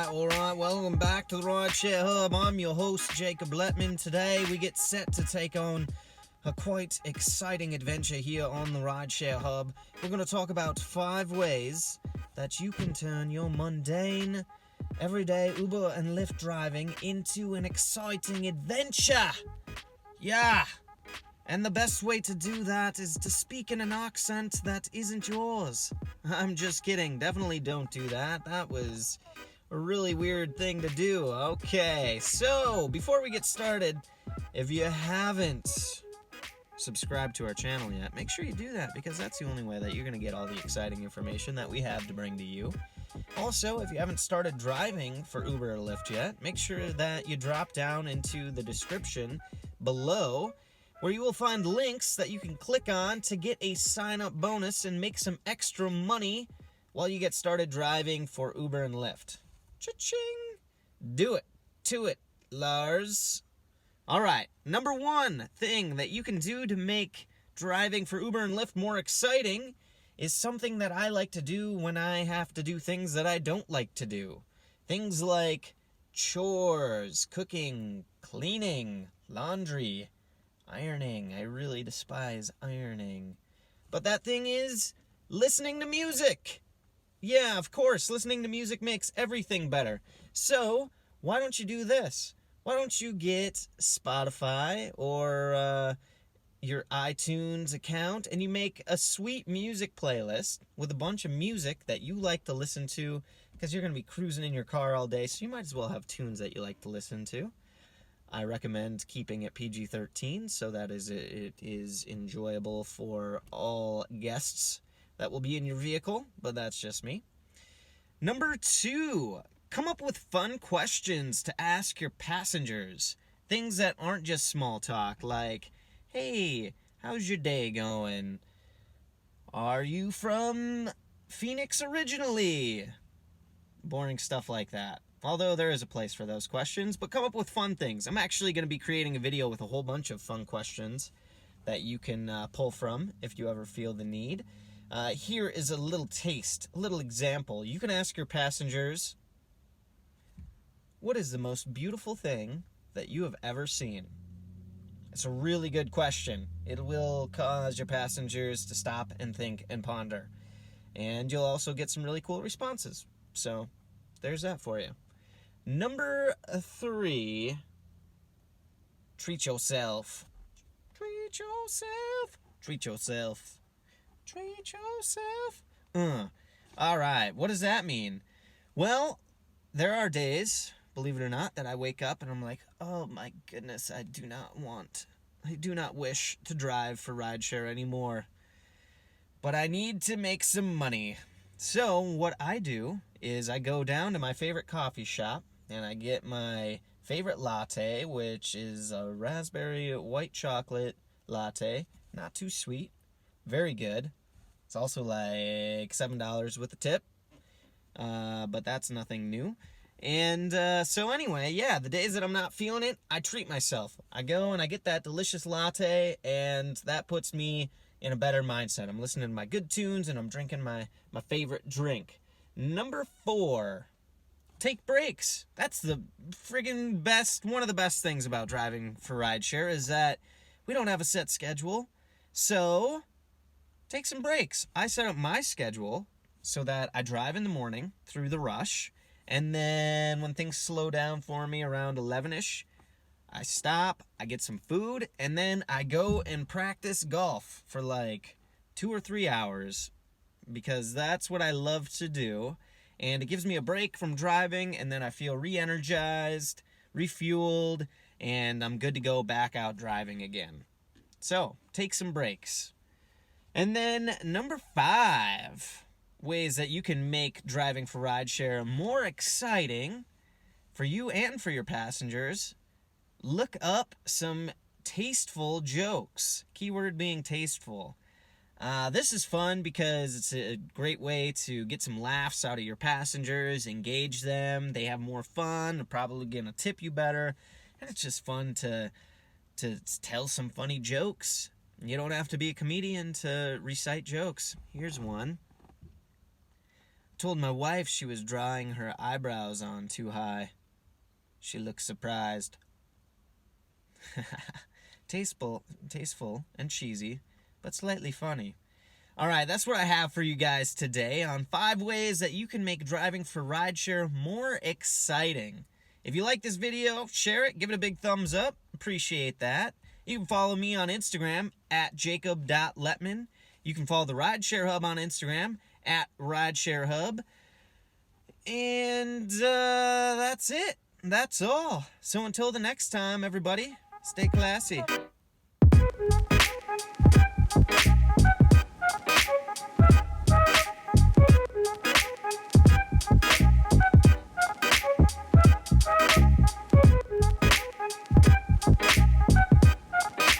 Alright, welcome back to the Rideshare Hub. I'm your host, Jacob Letman. Today we get set to take on a quite exciting adventure here on the Rideshare Hub. We're going to talk about 5 ways that you can turn your mundane, everyday Uber and Lyft driving into an exciting adventure. Yeah! And the best way to do that is to speak in an accent that isn't yours. I'm just kidding. Definitely don't do that. That was a really weird thing to do. Okay, so before we get started, if you haven't subscribed to our channel yet, make sure you do that, because that's the only way that you're going to get all the exciting information that we have to bring to you. Also, if you haven't started driving for Uber or Lyft yet, make sure that you drop down into the description below, where you will find links that you can click on to get a sign-up bonus and make some extra money while you get started driving for Uber and Lyft. Cha-ching! Do it. To it, Lars. Alright, number 1 thing that you can do to make driving for Uber and Lyft more exciting is something that I like to do when I have to do things that I don't like to do. Things like chores, cooking, cleaning, laundry, ironing. I really despise ironing. But that thing is listening to music. Yeah, of course, listening to music makes everything better. So, why don't you do this? Why don't you get Spotify or your iTunes account, and you make a sweet music playlist with a bunch of music that you like to listen to, because you're going to be cruising in your car all day, so you might as well have tunes that you like to listen to. I recommend keeping it PG-13 so that it is enjoyable for all guests that will be in your vehicle, but that's just me. Number 2, come up with fun questions to ask your passengers. Things that aren't just small talk, like, hey, how's your day going? Are you from Phoenix originally? Boring stuff like that. Although there is a place for those questions, but come up with fun things. I'm actually going to be creating a video with a whole bunch of fun questions that you can pull from if you ever feel the need. Here is a little taste, a little example. You can ask your passengers, what is the most beautiful thing that you have ever seen? It's a really good question. It will cause your passengers to stop and think and ponder. And you'll also get some really cool responses. So, there's that for you. Number 3, treat yourself. Treat yourself. Treat yourself. Treat yourself. Alright, what does that mean? Well, there are days, believe it or not, that I wake up and I'm like, oh my goodness, I do not wish to drive for rideshare anymore. But I need to make some money. So what I do is I go down to my favorite coffee shop and I get my favorite latte, which is a raspberry white chocolate latte. Not too sweet. Very good. It's also like $7 with a tip. But that's nothing new. And so anyway, yeah, the days that I'm not feeling it, I treat myself. I go and I get that delicious latte, and that puts me in a better mindset. I'm listening to my good tunes and I'm drinking my favorite drink. Number 4, take breaks. That's the friggin' best, one of the best things about driving for rideshare is that we don't have a set schedule. So, take some breaks. I set up my schedule so that I drive in the morning through the rush, and then when things slow down for me around 11ish, I stop, I get some food, and then I go and practice golf for like 2 or 3 hours, because that's what I love to do, and it gives me a break from driving, and then I feel re-energized, refueled, and I'm good to go back out driving again. So, take some breaks. And then number 5, ways that you can make driving for rideshare more exciting for you and for your passengers. Look up some tasteful jokes. Keyword being tasteful. This is fun because it's a great way to get some laughs out of your passengers, engage them, they have more fun, they're probably going to tip you better, and it's just fun to tell some funny jokes. You don't have to be a comedian to recite jokes. Here's one. Told my wife she was drawing her eyebrows on too high. She looked surprised. Tasteful and cheesy, but slightly funny. Alright, that's what I have for you guys today on 5 ways that you can make driving for rideshare more exciting. If you like this video, share it, give it a big thumbs up. Appreciate that. You can follow me on Instagram at jacob.letman. You can follow the Rideshare Hub on Instagram at Rideshare Hub. And that's it. That's all. So until the next time, everybody, stay classy.